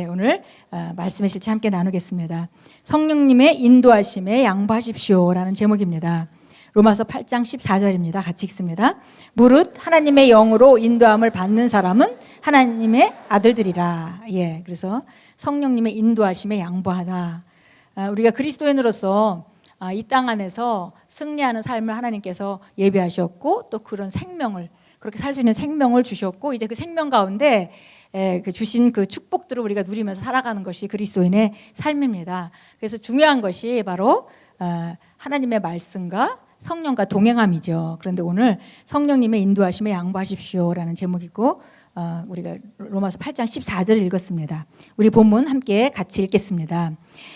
오늘 말씀의 실체 함께 나누겠습니다. 성령님의 인도하심에 양보하십시오라는 제목입니다. 로마서 8장 14절입니다. 같이 읽습니다. 무릇 하나님의 영으로 인도함을 받는 사람은 하나님의 아들들이라. 그래서 성령님의 인도하심에 양보하다. 우리가 그리스도인으로서 이 땅 안에서 승리하는 삶을 하나님께서 예비하셨고 또 그런 생명을 그렇게 살 수 있는 생명을 주셨고 이제 그 생명 가운데 주신 그 축복들을 우리가 누리면서 살아가는 것이 그리스도인의 삶입니다. 그래서 중요한 것이 바로 하나님의 말씀과 성령과 동행함이죠. 그런데 오늘 성령님의 인도하심에 양보하십시오라는 제목이고 우리가 로마서 8장 14절을 읽었습니다. 우리 본문 함께 같이 읽겠습니다.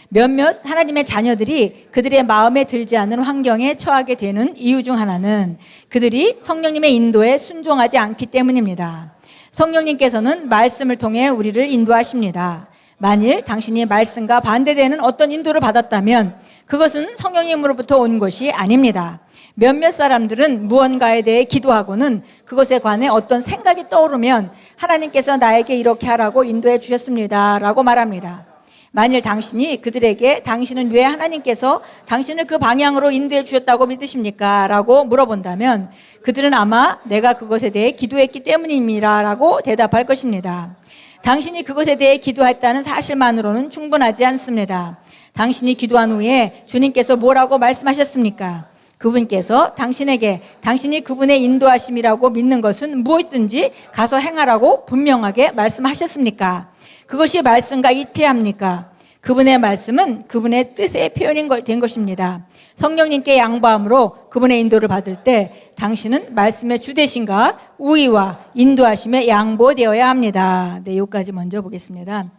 몇몇 하나님의 자녀들이 그들의 마음에 들지 않는 환경에 처하게 되는 이유 중 하나는 그들이 성령님의 인도에 순종하지 않기 때문입니다. 성령님께서는 말씀을 통해 우리를 인도하십니다. 만일 당신이 말씀과 반대되는 어떤 인도를 받았다면 그것은 성령님으로부터 온 것이 아닙니다. 몇몇 사람들은 무언가에 대해 기도하고는 그것에 관해 어떤 생각이 떠오르면 하나님께서 나에게 이렇게 하라고 인도해 주셨습니다 라고 말합니다. 만일 당신이 그들에게 당신은 왜 하나님께서 당신을 그 방향으로 인도해 주셨다고 믿으십니까? 라고 물어본다면 그들은 아마 내가 그것에 대해 기도했기 때문입니다 라고 대답할 것입니다. 당신이 그것에 대해 기도했다는 사실만으로는 충분하지 않습니다. 당신이 기도한 후에 주님께서 뭐라고 말씀하셨습니까? 그분께서 당신에게 당신이 그분의 인도하심이라고 믿는 것은 무엇이든지 가서 행하라고 분명하게 말씀하셨습니까? 그것이 말씀과 일치합니까? 그분의 말씀은 그분의 뜻의 표현이 된 것입니다. 성령님께 양보함으로 그분의 인도를 받을 때 당신은 말씀의 주대신과 우위와 인도하심에 양보되어야 합니다. 여기까지 먼저 보겠습니다.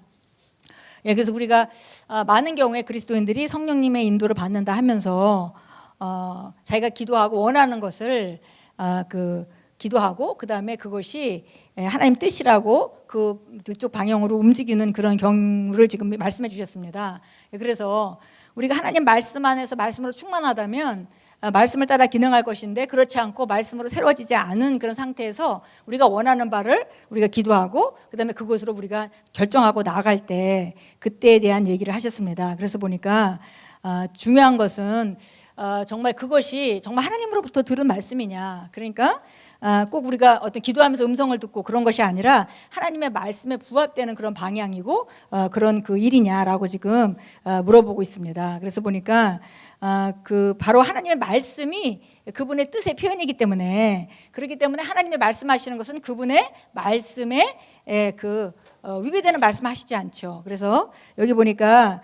그래서 우리가 많은 경우에 그리스도인들이 성령님의 인도를 받는다 하면서 자기가 기도하고 원하는 것을 기도하고 그 다음에 그것이 하나님 뜻이라고 그쪽 방향으로 움직이는 그런 경우를 지금 말씀해 주셨습니다. 그래서 우리가 하나님 말씀 안에서 말씀으로 충만하다면 말씀을 따라 기능할 것인데 그렇지 않고 말씀으로 새로워지지 않은 그런 상태에서 우리가 원하는 바를 우리가 기도하고 그 다음에 그것으로 우리가 결정하고 나아갈 때 그때에 대한 얘기를 하셨습니다. 그래서 보니까 중요한 것은 정말 그것이 정말 하나님으로부터 들은 말씀이냐. 그러니까 꼭 우리가 어떤 기도하면서 음성을 듣고 그런 것이 아니라 하나님의 말씀에 부합되는 그런 방향이고 그런 그 일이냐라고 지금 물어보고 있습니다. 그래서 보니까 바로 하나님의 말씀이 그분의 뜻의 표현이기 때문에 그렇기 때문에 하나님의 말씀하시는 것은 그분의 말씀에 위배되는 말씀하시지 않죠. 그래서 여기 보니까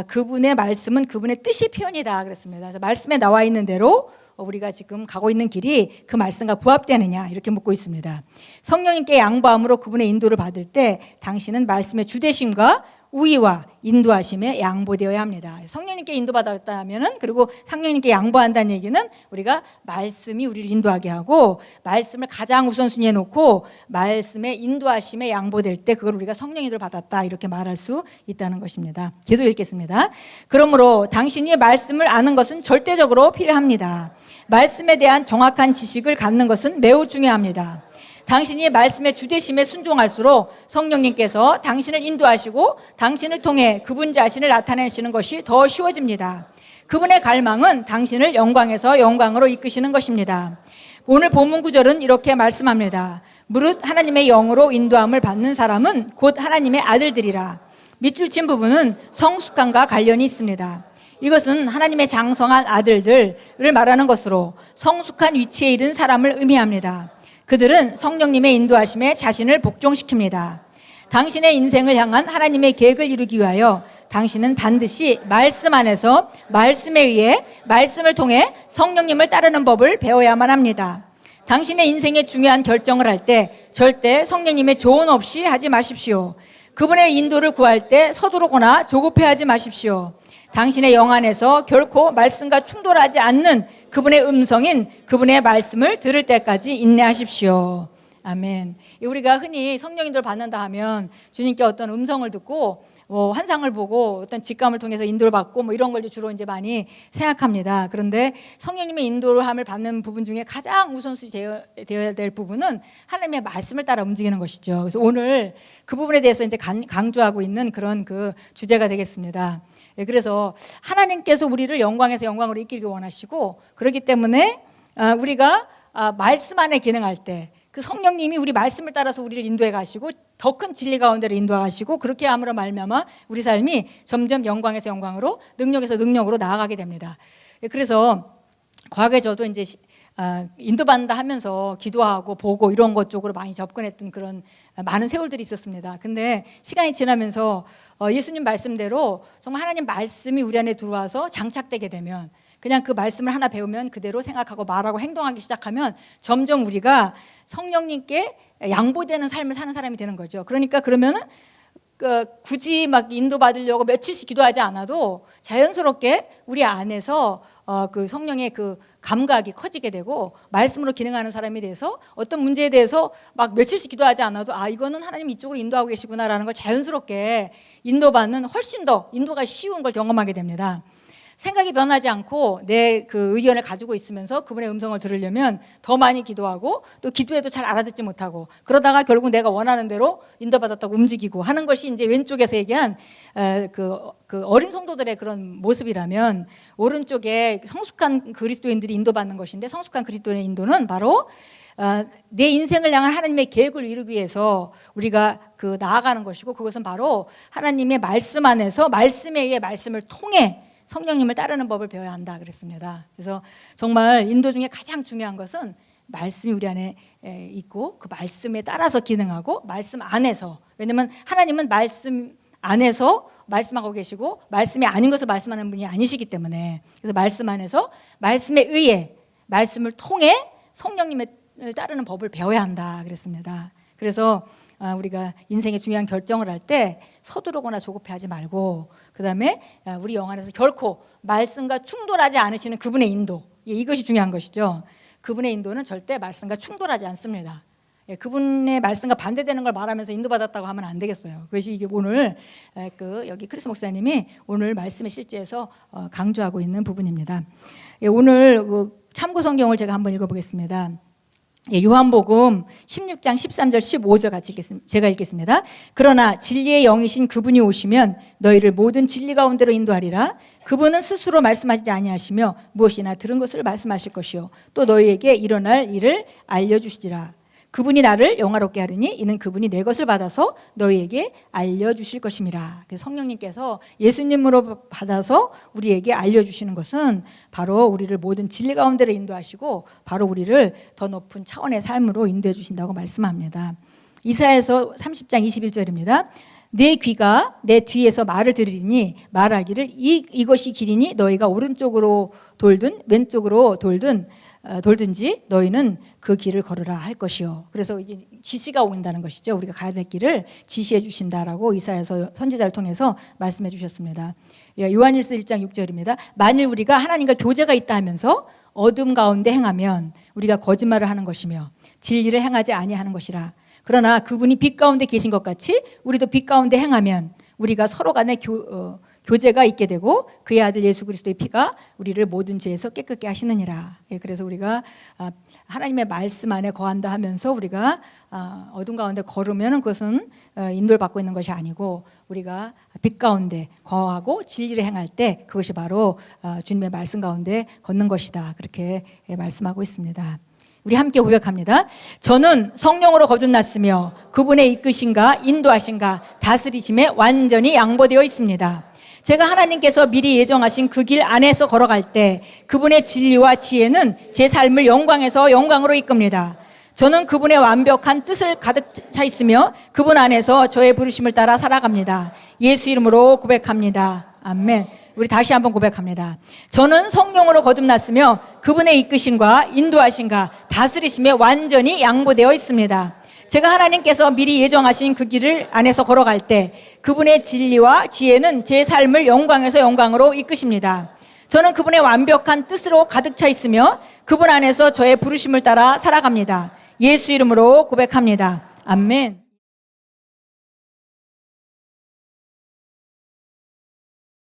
그분의 말씀은 그분의 뜻이 표현이다 그랬습니다. 그래서 말씀에 나와 있는 대로 우리가 지금 가고 있는 길이 그 말씀과 부합되느냐 이렇게 묻고 있습니다. 성령님께 양보함으로 그분의 인도를 받을 때 당신은 말씀의 주대심과 우위와 인도하심에 양보되어야 합니다. 성령님께 인도받았다면은 그리고 성령님께 양보한다는 얘기는 우리가 말씀이 우리를 인도하게 하고 말씀을 가장 우선순위에 놓고 말씀의 인도하심에 양보될 때 그걸 우리가 성령님을 받았다 이렇게 말할 수 있다는 것입니다. 계속 읽겠습니다. 그러므로 당신이 말씀을 아는 것은 절대적으로 필요합니다. 말씀에 대한 정확한 지식을 갖는 것은 매우 중요합니다. 당신이 말씀의 주대심에 순종할수록 성령님께서 당신을 인도하시고 당신을 통해 그분 자신을 나타내시는 것이 더 쉬워집니다. 그분의 갈망은 당신을 영광에서 영광으로 이끄시는 것입니다. 오늘 본문 구절은 이렇게 말씀합니다. 무릇 하나님의 영으로 인도함을 받는 사람은 곧 하나님의 아들들이라. 밑줄 친 부분은 성숙함과 관련이 있습니다. 이것은 하나님의 장성한 아들들을 말하는 것으로 성숙한 위치에 이른 사람을 의미합니다. 그들은 성령님의 인도하심에 자신을 복종시킵니다. 당신의 인생을 향한 하나님의 계획을 이루기 위하여 당신은 반드시 말씀 안에서 말씀에 의해 말씀을 통해 성령님을 따르는 법을 배워야만 합니다. 당신의 인생의 중요한 결정을 할 때 절대 성령님의 조언 없이 하지 마십시오. 그분의 인도를 구할 때 서두르거나 조급해하지 마십시오. 당신의 영 안에서 결코 말씀과 충돌하지 않는 그분의 음성인 그분의 말씀을 들을 때까지 인내하십시오. 아멘. 우리가 흔히 성령 인도를 받는다 하면 주님께 어떤 음성을 듣고 환상을 보고 어떤 직감을 통해서 인도를 받고 이런 걸 주로 이제 많이 생각합니다. 그런데 성령님의 인도함을 받는 부분 중에 가장 우선순위 되어야 될 부분은 하나님의 말씀을 따라 움직이는 것이죠. 그래서 오늘 그 부분에 대해서 이제 강조하고 있는 그런 그 주제가 되겠습니다. 그래서 하나님께서 우리를 영광에서 영광으로 이끌기 원하시고, 그렇기 때문에 우리가 말씀 안에 기능할 때 그 성령님이 우리 말씀을 따라서 우리를 인도해 가시고 더 큰 진리 가운데로 인도하시고, 그렇게 함으로 말미암아 우리 삶이 점점 영광에서 영광으로, 능력에서 능력으로 나아가게 됩니다. 그래서 과거에 저도 이제 인도받는다 하면서 기도하고 보고 이런 것 쪽으로 많이 접근했던 그런 많은 세월들이 있었습니다. 근데 시간이 지나면서 예수님 말씀대로 정말 하나님 말씀이 우리 안에 들어와서 장착되게 되면, 그냥 그 말씀을 하나 배우면 그대로 생각하고 말하고 행동하기 시작하면 점점 우리가 성령님께 양보되는 삶을 사는 사람이 되는 거죠. 그러니까 그러면은 굳이 막 인도받으려고 며칠씩 기도하지 않아도 자연스럽게 우리 안에서 그 성령의 그 감각이 커지게 되고 말씀으로 기능하는 사람이 돼서 어떤 문제에 대해서 막 며칠씩 기도하지 않아도 이거는 하나님 이쪽으로 인도하고 계시구나라는 걸 자연스럽게 인도받는, 훨씬 더 인도가 쉬운 걸 경험하게 됩니다. 생각이 변하지 않고 내 그 의견을 가지고 있으면서 그분의 음성을 들으려면 더 많이 기도하고, 또 기도해도 잘 알아듣지 못하고, 그러다가 결국 내가 원하는 대로 인도받았다고 움직이고 하는 것이 이제 왼쪽에서 얘기한 그 어린 성도들의 그런 모습이라면, 오른쪽에 성숙한 그리스도인들이 인도받는 것인데, 성숙한 그리스도인의 인도는 바로 내 인생을 향한 하나님의 계획을 이루기 위해서 우리가 나아가는 것이고, 그것은 바로 하나님의 말씀 안에서 말씀에 의해 말씀을 통해 성령님을 따르는 법을 배워야 한다 그랬습니다. 그래서 정말 인도 중에 가장 중요한 것은 말씀이 우리 안에 있고 그 말씀에 따라서 기능하고, 말씀 안에서, 왜냐하면 하나님은 말씀 안에서 말씀하고 계시고 말씀이 아닌 것을 말씀하는 분이 아니시기 때문에, 그래서 말씀 안에서 말씀에 의해 말씀을 통해 성령님을 따르는 법을 배워야 한다 그랬습니다. 그래서 우리가 인생의 중요한 결정을 할 때 서두르거나 조급해하지 말고, 그 다음에 우리 영 안에서 결코 말씀과 충돌하지 않으시는 그분의 인도, 이것이 중요한 것이죠. 그분의 인도는 절대 말씀과 충돌하지 않습니다. 그분의 말씀과 반대되는 걸 말하면서 인도받았다고 하면 안 되겠어요. 그것이 이게 오늘 여기 크리스 목사님이 오늘 말씀의 실제에서 강조하고 있는 부분입니다. 오늘 참고 성경을 제가 한번 읽어보겠습니다. 요한복음 16장 13절 15절 같이 제가 읽겠습니다. 그러나 진리의 영이신 그분이 오시면 너희를 모든 진리 가운데로 인도하리라. 그분은 스스로 말씀하지 아니하시며 무엇이나 들은 것을 말씀하실 것이요 또 너희에게 일어날 일을 알려주시리라. 그분이 나를 영화롭게 하리니 이는 그분이 내 것을 받아서 너희에게 알려주실 것임이라. 성령님께서 예수님으로 받아서 우리에게 알려주시는 것은 바로 우리를 모든 진리 가운데로 인도하시고 바로 우리를 더 높은 차원의 삶으로 인도해 주신다고 말씀합니다. 이사야서 30장 21절입니다. 내 귀가 내 뒤에서 말을 들으리니 말하기를 이것이 길이니 너희가 오른쪽으로 돌든 왼쪽으로 돌든지 너희는 그 길을 걸으라 할 것이요. 그래서 이게 지시가 온다는 것이죠. 우리가 가야 될 길을 지시해 주신다라고 이사야서 선지자를 통해서 말씀해 주셨습니다. 요한일서 1장 6절입니다. 만일 우리가 하나님과 교제가 있다 하면서 어둠 가운데 행하면 우리가 거짓말을 하는 것이며 진리를 행하지 아니하는 것이라. 그러나 그분이 빛 가운데 계신 것 같이 우리도 빛 가운데 행하면 우리가 서로 간에 교제가 있게 되고 그의 아들 예수 그리스도의 피가 우리를 모든 죄에서 깨끗게 하시느니라. 그래서 우리가 하나님의 말씀 안에 거한다 하면서 우리가 어둠 가운데 걸으면 그것은 인도를 받고 있는 것이 아니고, 우리가 빛 가운데 거하고 진리를 행할 때 그것이 바로 주님의 말씀 가운데 걷는 것이다. 그렇게 말씀하고 있습니다. 우리 함께 고백합니다. 저는 성령으로 거듭났으며 그분의 이끄신가 인도하신가 다스리심에 완전히 양보되어 있습니다. 제가 하나님께서 미리 예정하신 그 길 안에서 걸어갈 때 그분의 진리와 지혜는 제 삶을 영광에서 영광으로 이끕니다. 저는 그분의 완벽한 뜻을 가득 차 있으며 그분 안에서 저의 부르심을 따라 살아갑니다. 예수 이름으로 고백합니다. 아멘. 우리 다시 한번 고백합니다. 저는 성령으로 거듭났으며 그분의 이끄심과 인도하심과 다스리심에 완전히 양보되어 있습니다. 제가 하나님께서 미리 예정하신 그 길을 안에서 걸어갈 때 그분의 진리와 지혜는 제 삶을 영광에서 영광으로 이끄십니다. 저는 그분의 완벽한 뜻으로 가득 차 있으며 그분 안에서 저의 부르심을 따라 살아갑니다. 예수 이름으로 고백합니다. 아멘.